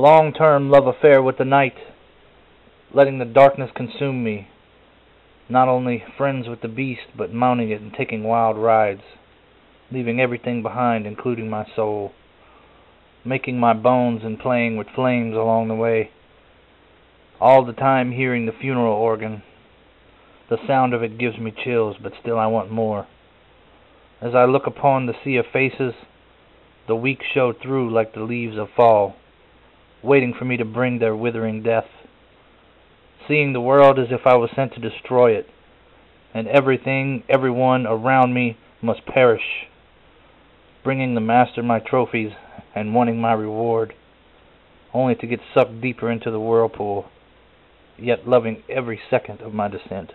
long-term love affair with the night, letting the darkness consume me. Not only friends with the beast, but mounting it and taking wild rides, leaving everything behind, including my soul, making my bones and playing with flames along the way. All the time hearing the funeral organ. The sound of it gives me chills, but still I want more. As I look upon the sea of faces, the weeks show through like the leaves of fall, waiting for me to bring their withering death. Seeing the world as if I was sent to destroy it, and everything, everyone around me must perish, bringing the master my trophies and wanting my reward, only to get sucked deeper into the whirlpool, yet loving every second of my descent.